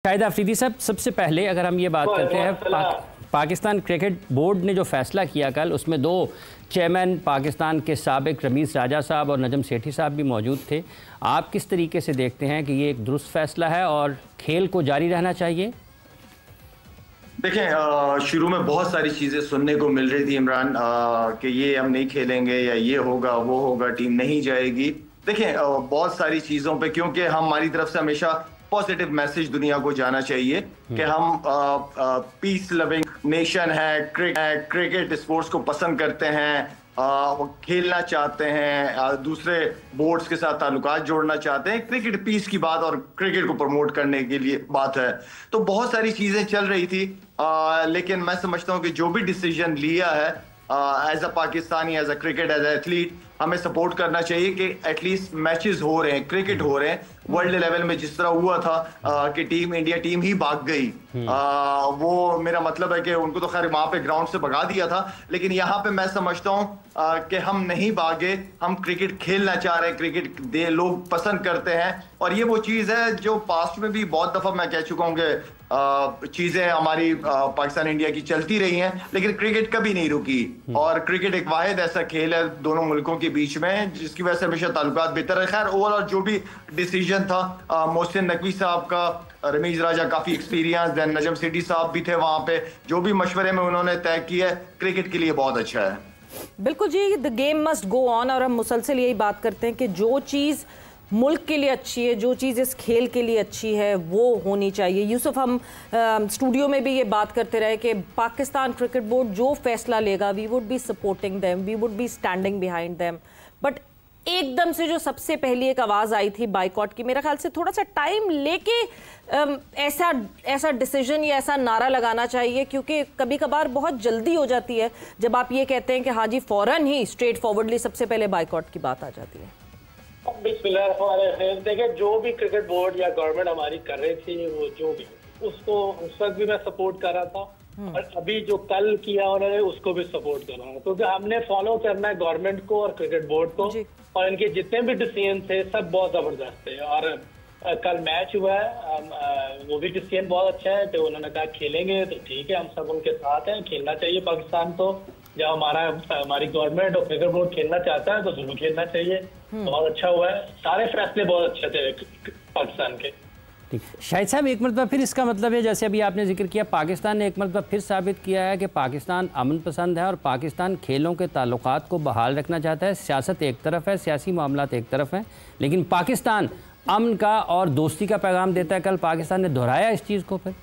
शाहिद अफरीदी साहब, सबसे पहले अगर हम ये बात करते हैं पाकिस्तान क्रिकेट बोर्ड ने जो फैसला किया कल, उसमें दो चेयरमैन पाकिस्तान के साबिक रमीज़ राजा साहब और नजम सेठी साहब भी मौजूद थे। आप किस तरीके से देखते हैं कि ये एक दुरुस्त फैसला है और खेल को जारी रहना चाहिए? देखें, शुरू में बहुत सारी चीज़ें सुनने को मिल रही थी इमरान, कि ये हम नहीं खेलेंगे या ये होगा वो होगा, टीम नहीं जाएगी। देखें, बहुत सारी चीज़ों पे क्योंकि हमारी तरफ से हमेशा पॉजिटिव मैसेज दुनिया को जाना चाहिए कि हम पीस लविंग नेशन है, क्रिकेट स्पोर्ट्स को पसंद करते हैं, खेलना चाहते हैं, दूसरे बोर्ड्स के साथ ताल्लुकात जोड़ना चाहते हैं। क्रिकेट पीस की बात और क्रिकेट को प्रमोट करने के लिए बात है। तो बहुत सारी चीज़ें चल रही थी, लेकिन मैं समझता हूँ कि जो भी डिसीजन लिया है as a Pakistani, as a cricket, as a athlete, हमें सपोर्ट करना चाहिए कि एटलीस्ट मैचेस हो रहे हैं, क्रिकेट हो रहे हैं। वर्ल्ड लेवल में जिस तरह हुआ था कि टीम इंडिया टीम ही भाग गई, वो मेरा मतलब है कि उनको तो खैर वहां पे ग्राउंड से भगा दिया था, लेकिन यहाँ पे मैं समझता हूँ कि हम नहीं भागे, हम क्रिकेट खेलना चाह रहे हैं, क्रिकेट लोग पसंद करते हैं। और ये वो चीज़ है जो पास्ट में भी बहुत दफ़ा मैं कह चुका हूँ कि चीज़ें हमारी पाकिस्तान इंडिया की चलती रही हैं, लेकिन क्रिकेट कभी नहीं रुकी। और क्रिकेट एक वाहिद ऐसा खेल है दोनों मुल्कों के बीच में जिसकी वजह से हमेशा ताल्लुकात बेहतर है। खैर ओवरऑल जो भी डिसीजन था, मोहसिन नकवी साहब का, रमीज राजा काफ़ी एक्सपीरियंस, देन नजम सेठी साहब भी थे वहाँ पे, जो भी मशवरे में उन्होंने तय किया है, क्रिकेट के लिए बहुत अच्छा है। बिल्कुल जी, the game must go on. और हम मुसलसल यही बात करते हैं कि जो चीज़ मुल्क के लिए अच्छी है, जो चीज़ इस खेल के लिए अच्छी है, वो होनी चाहिए। यूसुफ, हम स्टूडियो में भी ये बात करते रहे कि पाकिस्तान क्रिकेट बोर्ड जो फैसला लेगा, we would be supporting them, we would be standing behind them. But एकदम से जो सबसे पहली एक आवाज़ आई थी बाइकॉट की, मेरे ख्याल से थोड़ा सा टाइम लेके ऐसा डिसीजन या ऐसा नारा लगाना चाहिए, क्योंकि कभी कभार बहुत जल्दी हो जाती है जब आप ये कहते हैं कि हाँ जी फ़ौरन ही स्ट्रेट फॉरवर्डली सबसे पहले बाइकॉट की बात आ जाती है। देखिए, जो भी क्रिकेट बोर्ड या गवर्नमेंट हमारी कर रही थी, वो जो भी उसको उस वक्त भी मैं सपोर्ट कर रहा था, और अभी जो कल किया उन्होंने उसको भी सपोर्ट कर रहा हूँ, क्योंकि हमने फॉलो करना है गवर्नमेंट को और क्रिकेट बोर्ड को, और इनके जितने भी डिसीजन थे सब बहुत जबरदस्त थे। और कल मैच हुआ है, वो भी डिसीजन बहुत अच्छा है, तो उन्होंने कहा खेलेंगे तो ठीक है, हम सब उनके साथ हैं, खेलना चाहिए पाकिस्तान को। जब हमारी गवर्नमेंट और क्रिकेट बोर्ड खेलना चाहता है तो जरूर खेलना चाहिए। बहुत अच्छा हुआ है, सारे फैसले बहुत अच्छे थे पाकिस्तान के। शाहिद साहब, एक मरतबा फिर इसका मतलब है, जैसे अभी आपने जिक्र किया, पाकिस्तान ने एक मरतबा फिर साबित किया है कि पाकिस्तान अमन पसंद है और पाकिस्तान खेलों के ताल्लुकात को बहाल रखना चाहता है। सियासत एक तरफ है, सियासी मामलात एक तरफ हैं, लेकिन पाकिस्तान अमन का और दोस्ती का पैगाम देता है। कल पाकिस्तान ने दोहराया इस चीज़ को। फिर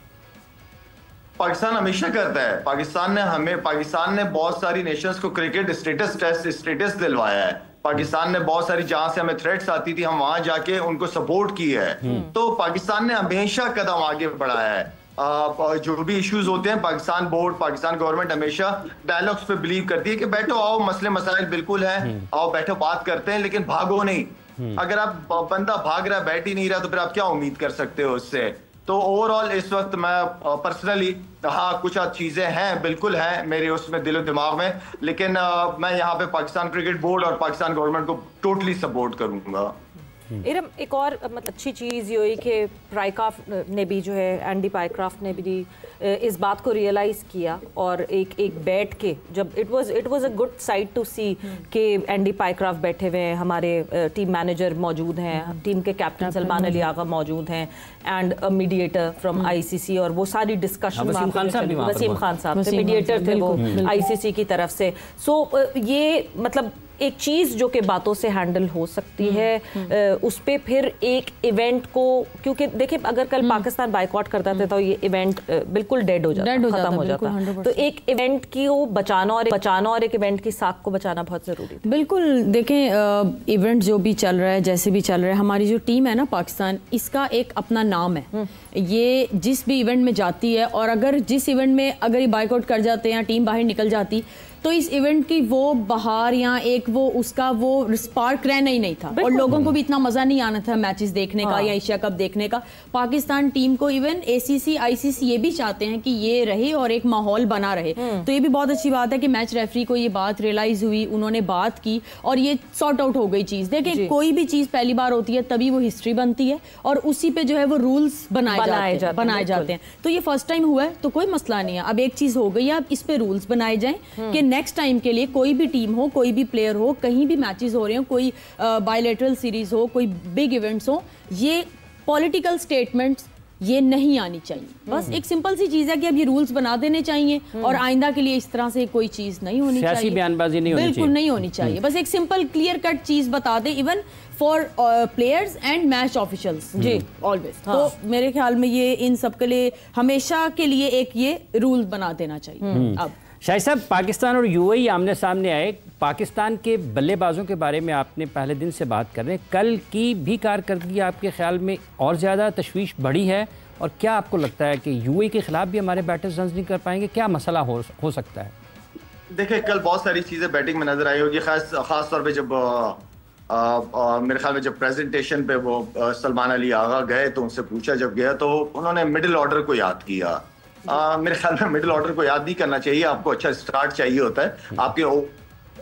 पाकिस्तान हमेशा करता है, पाकिस्तान ने बहुत सारी नेशंस को क्रिकेट स्टेटस दिलवाया है। पाकिस्तान ने बहुत सारी, जहां से हमें थ्रेट्स आती थी, हम वहां जाके उनको सपोर्ट किया है। तो पाकिस्तान ने हमेशा कदम आगे बढ़ाया है। जो भी इश्यूज होते हैं, पाकिस्तान बोर्ड, पाकिस्तान गवर्नमेंट हमेशा डायलॉग्स पे बिलीव करती है कि बैठो, आओ, मसले मसाइल बिल्कुल है, आओ बैठो बात करते हैं, लेकिन भागो नहीं। अगर आप बंदा भाग रहा है, बैठ ही नहीं रहा, तो फिर आप क्या उम्मीद कर सकते हो उससे। तो ओवरऑल इस वक्त मैं पर्सनली, हाँ कुछ चीज़ें हैं, बिल्कुल हैं मेरे उसमें दिलो दिमाग में, लेकिन मैं यहाँ पे पाकिस्तान क्रिकेट बोर्ड और पाकिस्तान गवर्नमेंट को टोटली सपोर्ट करूँगा। इरम, एक और मतलब अच्छी चीज़ ये हुई कि पाइक्राफ्ट ने भी जो है, एंडी पाइक्राफ्ट ने भी इस बात को रियलाइज़ किया, और एक बैठ के, जब it was a good sight to see कि एंडी पाइक्राफ्ट बैठे हुए हैं, हमारे टीम मैनेजर मौजूद हैं, टीम के कैप्टन सलमान अली आगा मौजूद हैं, and a mediator from ICC, और वो सारी डिस्कशन वसीम खान साहब थे, मीडिएटर थे वो ICC की तरफ से। सो ये मतलब एक चीज़ जो कि बातों से हैंडल हो सकती है, उस पर फिर एक इवेंट को, क्योंकि देखिए अगर कल पाकिस्तान बाइकआउट करता था तो ये इवेंट बिल्कुल डेड हो जाता, खत्म हो जाता। तो एक इवेंट की वो बचाना और एक इवेंट की साख को बचाना बहुत ज़रूरी है। बिल्कुल, देखें इवेंट जो भी चल रहा है, जैसे भी चल रहा है, हमारी जो टीम है ना पाकिस्तान, इसका एक अपना नाम है। ये जिस भी इवेंट में जाती है, और अगर जिस इवेंट में अगर ये बाइकआउट कर जाते हैं या टीम बाहर निकल जाती, तो इस इवेंट की वो बहार या एक वो उसका वो स्पार्क रहना ही नहीं था, और लोगों को भी इतना मजा नहीं आना था मैचेस देखने का या एशिया कप देखने का। पाकिस्तान टीम को इवन ACC ICC ये भी चाहते हैं कि ये रहे और एक माहौल बना रहे, तो ये भी बहुत अच्छी बात है कि मैच रेफरी को ये बात रियलाइज हुई, उन्होंने बात की और ये सॉर्ट आउट हो गई चीज। देखिए कोई भी चीज पहली बार होती है तभी वो हिस्ट्री बनती है और उसी पे जो है वो रूल्स बनाए जाते हैं। तो ये फर्स्ट टाइम हुआ है तो कोई मसला नहीं है, अब एक चीज हो गई है, अब इस पे रूल्स बनाए जाएं कि नेक्स्ट टाइम के लिए कोई भी टीम हो, कोई भी प्लेयर हो, कहीं भी मैचेस हो रहे हो, कोई बायलैटरल सीरीज हो, कोई बिग इवेंट्स हो, ये पॉलिटिकल स्टेटमेंट्स ये नहीं आनी चाहिए। बस एक सिंपल सी चीज है कि अब ये रूल्स बना देने चाहिए और आइंदा के लिए इस तरह से कोई चीज नहीं होनी चाहिए, सियासी बयानबाजी नहीं होनी चाहिए, बिल्कुल नहीं होनी चाहिए। बस एक सिंपल क्लियर कट चीज बता दे, even for players and match officials जी ऑलवेज। तो मेरे ख्याल में ये इन सब के लिए हमेशा के लिए एक ये रूल बना देना चाहिए। अब शाहिद साहब, पाकिस्तान और UAE आमने सामने आए, पाकिस्तान के बल्लेबाजों के बारे में आपने पहले दिन से बात कर रहे हैं, कल की भी कारकर्दगी आपके ख्याल में और ज़्यादा तशवीश बढ़ी है, और क्या आपको लगता है कि UAE के खिलाफ भी हमारे बैटर्स रन नहीं कर पाएंगे? क्या मसला हो सकता है? देखिए कल बहुत सारी चीज़ें बैटिंग में नजर आई होगी, खास तौर पे जब मेरे ख्याल में जब प्रेजेंटेशन पे वो सलमान अली आगा गए तो उनसे पूछा जब गया तो उन्होंने मिडिल ऑर्डर को याद किया। मेरे ख्याल में मिडिल ऑर्डर को याद नहीं करना चाहिए, आपको अच्छा स्टार्ट चाहिए होता है, आपके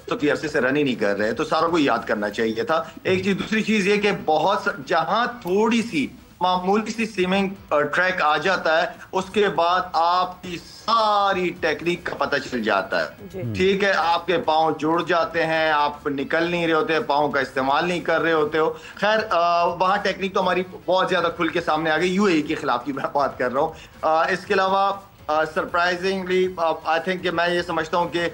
तो की अरसे से रन ही नहीं कर रहे, तो सारों को याद करना चाहिए था। एक चीज, दूसरी चीज ये कि बहुत जहां थोड़ी सी मामूली सी स्विमिंग ट्रैक आ जाता है उसके बाद आपकी सारी टेक्निक का पता चल जाता है। ठीक है, आपके पांव जुड़ जाते हैं, आप निकल नहीं रहे होते, पांव का इस्तेमाल नहीं कर रहे होते हो। खैर वहां टेक्निक तो हमारी बहुत ज्यादा खुल के सामने आ गई, UAE के खिलाफ की मैं बात कर रहा हूँ। इसके अलावा सरप्राइजिंगली आई थिंक कि मैं ये समझता हूँ कि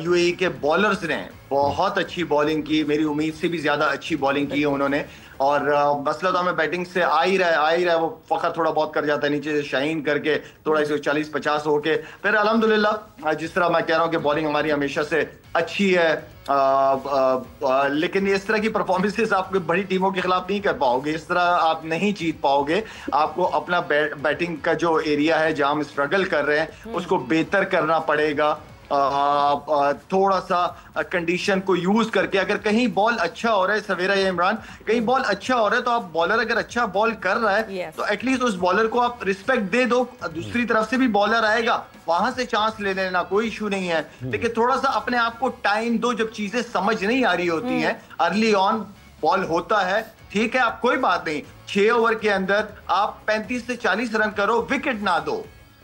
UAE के बॉलर्स ने बहुत अच्छी बॉलिंग की, मेरी उम्मीद से भी ज्यादा अच्छी बॉलिंग की है उन्होंने। और मसला तो हमें बैटिंग से आ ही रहा है, वो फखर थोड़ा बहुत कर जाता है नीचे से शाइन करके, थोड़ा 140-50 होके, फिर अल्हम्दुलिल्लाह जिस तरह मैं कह रहा हूँ कि बॉलिंग हमारी हमेशा से अच्छी है। लेकिन इस तरह की परफॉर्मेंसेस आप बड़ी टीमों के खिलाफ नहीं कर पाओगे, इस तरह आप नहीं जीत पाओगे। आपको अपना बैटिंग का जो एरिया है जहां हम स्ट्रगल कर रहे हैं उसको बेहतर करना पड़ेगा। थोड़ा सा कंडीशन को यूज करके, अगर कहीं बॉल अच्छा हो रहा है, सवेरा या इमरान कहीं बॉल अच्छा हो रहा है तो आप बॉलर अगर अच्छा बॉल कर रहा है तो एटलीस्ट उस बॉलर को आप रिस्पेक्ट दे दो। दूसरी तरफ से भी बॉलर आएगा, वहां से चांस ले लेना, कोई इशू नहीं है, लेकिन थोड़ा सा अपने आप को टाइम दो। जब चीजें समझ नहीं आ रही होती हैं, अर्ली ऑन बॉल होता है, ठीक है, आप कोई बात नहीं, 6 ओवर के अंदर आप 35 से 40 रन करो, विकेट ना दो।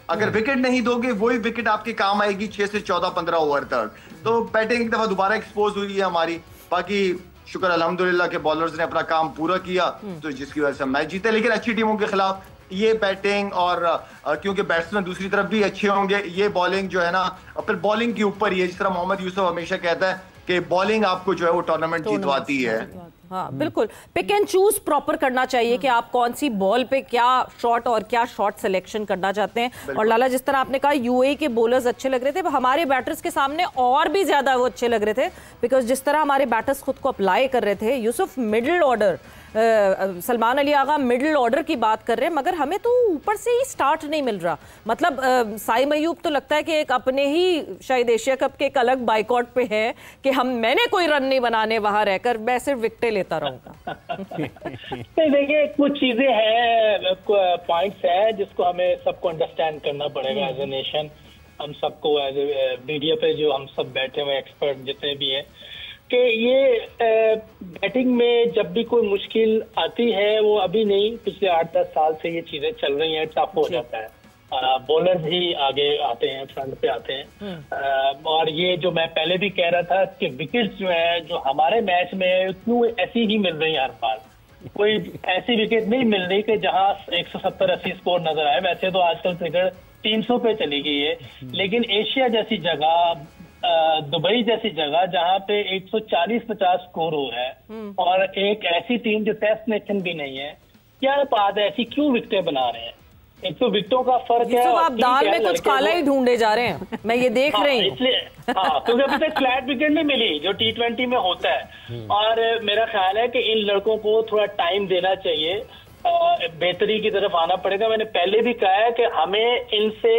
अगर विकेट नहीं दोगे वही विकेट आपके काम आएगी 6 से 14-15 ओवर तक। तो बैटिंग एक दफा दोबारा एक्सपोज हुई है हमारी, बाकी शुक्र अल्हम्दुलिल्लाह के बॉलर्स ने अपना काम पूरा किया तो जिसकी वजह से मैच जीते। लेकिन अच्छी टीमों के खिलाफ ये बैटिंग और क्योंकि बैट्समैन दूसरी तरफ भी अच्छे होंगे, ये बॉलिंग जो है ना, फिर बॉलिंग के ऊपर ही है। जिस तरह मोहम्मद यूसुफ हमेशा कहता है कि बॉलिंग आपको जो है वो टूर्नामेंट जितवाती है। हाँ बिल्कुल, पिक एंड चूज प्रॉपर करना चाहिए कि आप कौन सी बॉल पे क्या शॉट और क्या शॉट सिलेक्शन करना चाहते हैं। और लाला, जिस तरह आपने कहा UAE के बॉलर्स अच्छे लग रहे थे, हमारे बैटर्स के सामने और भी ज्यादा वो अच्छे लग रहे थे, बिकॉज जिस तरह हमारे बैटर्स खुद को अप्लाई कर रहे थे। Yusuf middle order, Salman Ali Agha middle order की बात कर रहे हैं, मगर हमें तो ऊपर से ही स्टार्ट नहीं मिल रहा। मतलब साइम अयूब तो लगता है कि एक अपने ही शायद एशिया कप के एक अलग बाइकआउट पे है कि मैंने कोई रन नहीं बनाने, वहां रहकर मैं सिर्फ विकेटें लेता रहूंगा। देखिए कुछ चीजें हैं, पॉइंट्स है जिसको हमें सबको अंडरस्टैंड करना पड़ेगा एज ए नेशन। हम सबको एज ए मीडिया पे जो हम सब बैठे हुए एक्सपर्ट जितने भी हैं, कि ये बैटिंग में जब भी कोई मुश्किल आती है, वो अभी नहीं, पिछले 8-10 साल से ये चीजें चल रही हैं, टफ हो जाता है, बॉलर्स ही आगे आते हैं, फ्रंट पे आते हैं। और ये जो मैं पहले भी कह रहा था कि विकेट्स जो है जो हमारे मैच में क्यों ऐसी ही मिल रही है हर बार, कोई ऐसी विकेट नहीं मिल रही कि जहां 170-80 स्कोर नजर आए। वैसे तो आजकल क्रिकेट 300 पे चली गई है, लेकिन एशिया जैसी जगह, दुबई जैसी जगह जहां पे 140-50 स्कोर हो रहा है और एक ऐसी टीम जो टेस्ट नेशन भी नहीं है, क्या बात है, ऐसी क्यों विकेटें बना रहे हैं? एक तो विकेटों का फर्क है। आप दाल में कुछ काला ही ढूंढे जा रहे हैं, मैं ये देख रही हूँ। इसलिए क्योंकि अभी तक फ्लैट विकेट नहीं मिली जो T20 में होता है। और मेरा ख्याल है कि इन लड़कों को थोड़ा टाइम देना चाहिए। बेहतरी की तरफ आना पड़ेगा। मैंने पहले भी कहा है कि हमें इनसे,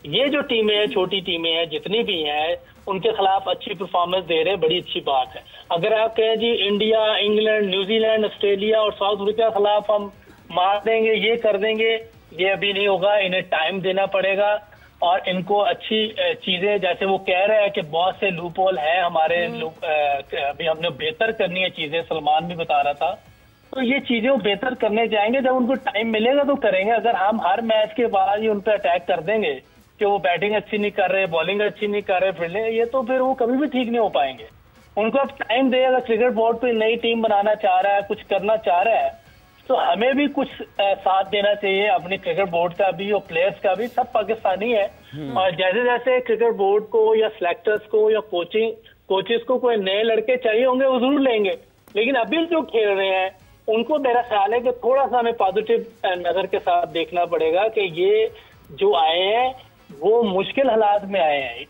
ये जो टीमें हैं, छोटी टीमें हैं जितनी भी हैं, उनके खिलाफ अच्छी परफॉर्मेंस दे रहे हैं, बड़ी अच्छी बात है। अगर आप कहें जी इंडिया, इंग्लैंड, न्यूजीलैंड, ऑस्ट्रेलिया और साउथ अफ्रीका के खिलाफ हम मार देंगे, ये कर देंगे, ये अभी नहीं होगा। इन्हें टाइम देना पड़ेगा और इनको अच्छी चीजें, जैसे वो कह रहे हैं कि बहुत से लूपहोल है हमारे, अभी हमने बेहतर करनी है चीजें, सलमान भी बता रहा था, तो ये चीजें वो बेहतर करने जाएंगे। जब उनको टाइम मिलेगा तो करेंगे। अगर हम हर मैच के बाद ही उन पर अटैक कर देंगे कि वो बैटिंग अच्छी नहीं कर रहे, बॉलिंग अच्छी नहीं कर रहे, फील्डिंग, ये तो फिर वो कभी भी ठीक नहीं हो पाएंगे। उनको अब टाइम दे। अगर क्रिकेट बोर्ड कोई नई टीम बनाना चाह रहा है, कुछ करना चाह रहा है, तो हमें भी कुछ साथ देना चाहिए, अपनी क्रिकेट बोर्ड का भी और प्लेयर्स का भी। सब पाकिस्तानी है और जैसे जैसे क्रिकेट बोर्ड को या सिलेक्टर्स को या कोचेस को कोई नए लड़के चाहिए होंगे, वो जरूर लेंगे। लेकिन अभी जो खेल रहे हैं उनको मेरा ख्याल है कि थोड़ा सा हमें पॉजिटिव नजर के साथ देखना पड़ेगा कि ये जो आए हैं वो मुश्किल हालात में आए हैं,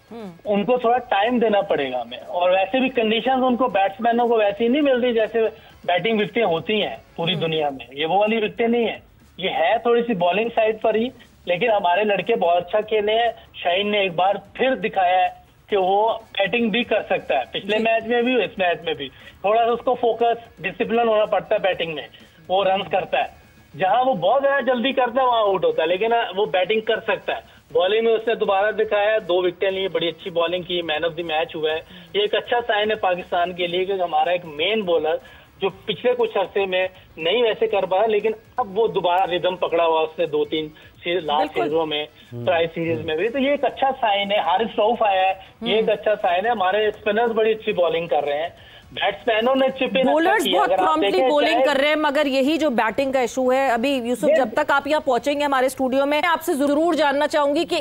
उनको थोड़ा टाइम देना पड़ेगा हमें। और वैसे भी कंडीशंस उनको, बैट्समैनों को वैसी नहीं मिल रही जैसे बैटिंग विकेटें होती हैं पूरी दुनिया में। ये वो वाली विकेटें नहीं है, ये है थोड़ी सी बॉलिंग साइड पर ही। लेकिन हमारे लड़के बहुत अच्छा खेले हैं। शाहीन ने एक बार फिर दिखाया है कि वो बैटिंग भी कर सकता है, पिछले मैच में भी, इस मैच में भी। थोड़ा सा उसको फोकस, डिसिप्लिन होना पड़ता है बैटिंग में। वो रन करता है, जहां वो बहुत ज्यादा जल्दी करता है वहां आउट होता है, लेकिन वो बैटिंग कर सकता है। बॉलिंग में उसने दोबारा दिखाया, 2 विकेटें ली, बड़ी अच्छी बॉलिंग की, मैन ऑफ द मैच हुआ है। ये एक अच्छा साइन है पाकिस्तान के लिए कि हमारा एक मेन बॉलर जो पिछले कुछ अरसे में नहीं वैसे कर पाया, लेकिन अब वो दोबारा रिदम पकड़ा हुआ उसने 2-3 लास्ट सीरीजों में, ट्राई सीरीज में भी। तो ये एक अच्छा साइन है। हारिस रऊफ आया है, ये एक अच्छा साइन है। हमारे स्पिनर्स बड़ी अच्छी बॉलिंग कर रहे हैं, बैट्समैनों ने चिप इन, बॉलर्स बहुत प्रॉम्प्टली बॉलिंग कर रहे हैं। मगर यही जो बैटिंग का इशू है, अभी यूसुफ जब तक आप यहाँ पहुंचेंगे हमारे स्टूडियो में, आपसे जरूर जानना चाहूंगी कि